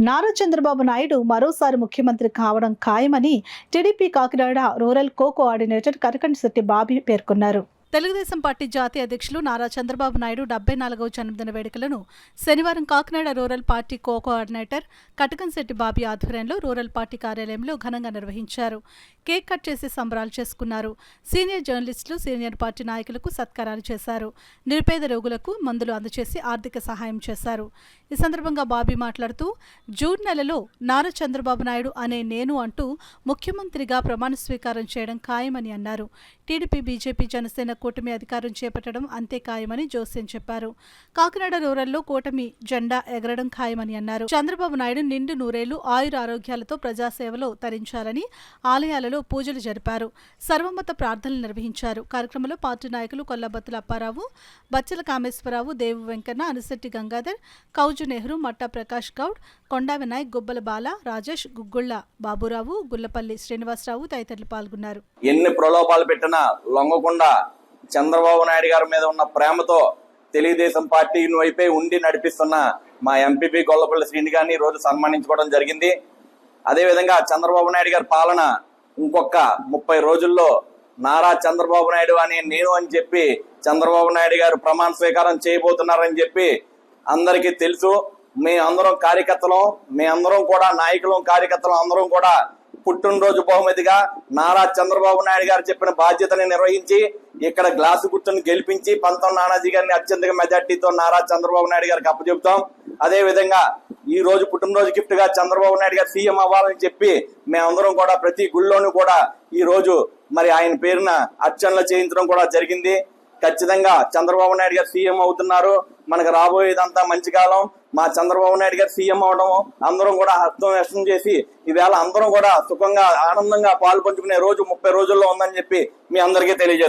నారా చంద్రబాబు నాయుడు మరోసారి ముఖ్యమంత్రి కావడం ఖాయమని టీడీపీ కాకినాడ రూరల్ కోఆర్డినేటర్ కరకంశెట్టి బాబీ పేర్కొన్నారు. తెలుగుదేశం పార్టీ జాతీయ అధ్యక్షులు నారా చంద్రబాబు నాయుడు 74వ జన్మదిన వేడుకలను శనివారం Kakinada rural party coordinator Katakamsetti Bobby ఆధ్వర్యంలో రూరల్ పార్టీ కార్యాలయంలో ఘనంగా నిర్వహించారు. కేక్ కట్ చేసి సంబరాలు చేసుకున్నారు. సీనియర్ జర్నలిస్టులు, సీనియర్ పార్టీ నాయకులకు సత్కారాలు చేశారు. నిరుపేద రోగులకు మందులు అందజేసి ఆర్థిక సహాయం చేశారు. ఈ సందర్భంగా బాబీ మాట్లాడుతూ, జూన్ నెలలో నారా చంద్రబాబు నాయుడు అనే నేను అంటూ ముఖ్యమంత్రిగా ప్రమాణ స్వీకారం చేయడం ఖాయమని అన్నారు. టీడీపీ, బీజేపీ, జనసేన కూటమి అధికారం చేపట్టడం అంతే ఖాయమని జోస్యం చెప్పారు. కాకినాడ రూరల్లో కూటమి జెండా ఎగరడం ఖాయమని అన్నారు. చంద్రబాబు నాయుడు నిండు నూరేళ్లు ఆయుర ఆరోగ్యాలతో ప్రజాసేవలో తరించాలని ఆలయాలలో పూజలు జరిపారు. సర్వమత ప్రార్థనలు నిర్వహించారు. కార్యక్రమంలో పార్టీ నాయకులు కొల్లబత్తుల అప్పారావు, బచ్చల కామేశ్వరరావు, దేవు వెంకన్న, అనిశెట్టి గంగాధర్, కౌజు నెహ్రూ, మట్టా ప్రకాష్ గౌడ్, కొండా వినాయక్, గుబ్బల బాల, రాజేష్, గుగ్గుళ్ల బాబురావు, గుల్లపల్లి శ్రీనివాసరావు తదితరులు పాల్గొన్నారు. ఎన్ని ప్రలోభాలు పెట్టినా లొంగకుండా చంద్రబాబు నాయుడు గారి మీద ఉన్న ప్రేమతో తెలుగుదేశం పార్టీ వైపే ఉండి నడిపిస్తున్న మా ఎంపీపీ గొల్లపల్లి శ్రీని గారిని ఈ రోజు సన్మానించుకోవడం జరిగింది. అదేవిధంగా చంద్రబాబు నాయుడు గారి పాలన ఇంకొక 30 రోజుల్లో నారా చంద్రబాబు నాయుడు అని నేను అని చెప్పి చంద్రబాబు నాయుడు గారు ప్రమాణ స్వీకారం చేయబోతున్నారని చెప్పి అందరికీ తెలుసు. మేమందరం కార్యకర్తలం, మేమందరం కూడా నాయకులం, కార్యకర్తలం అందరం కూడా పుట్టినరోజు బహుమతిగా నారా చంద్రబాబు నాయుడు గారు చెప్పిన బాధ్యతని నిర్వహించి ఇక్కడ గ్లాసు గుర్తును గెలిపించి పంతం నానాజీ గారిని అత్యంత మెజార్టీతో నారా చంద్రబాబు నాయుడు గారికి అప్పచెబుతాం. అదే విధంగా ఈ రోజు పుట్టినరోజు గిఫ్ట్ గా చంద్రబాబు నాయుడు గారు సీఎం అవ్వాలని చెప్పి మేమందరం కూడా ప్రతి గుళ్ళోనూ కూడా ఈ రోజు మరి ఆయన పేరున అర్చనలు చేయించడం కూడా జరిగింది. ఖచ్చితంగా చంద్రబాబు నాయుడు గారు సీఎం అవుతున్నారు. మనకు రాబోయేదంతా మంచి కాలం. మా చంద్రబాబు నాయుడు గారు సీఎం అవడం అందరం కూడా హస్తం వ్యక్తం చేసి ఈవేళ అందరం కూడా సుఖంగా ఆనందంగా పాలు పంచుకునే రోజు 30 రోజుల్లో ఉందని చెప్పి మీ అందరికీ తెలియజేస్తున్నాం.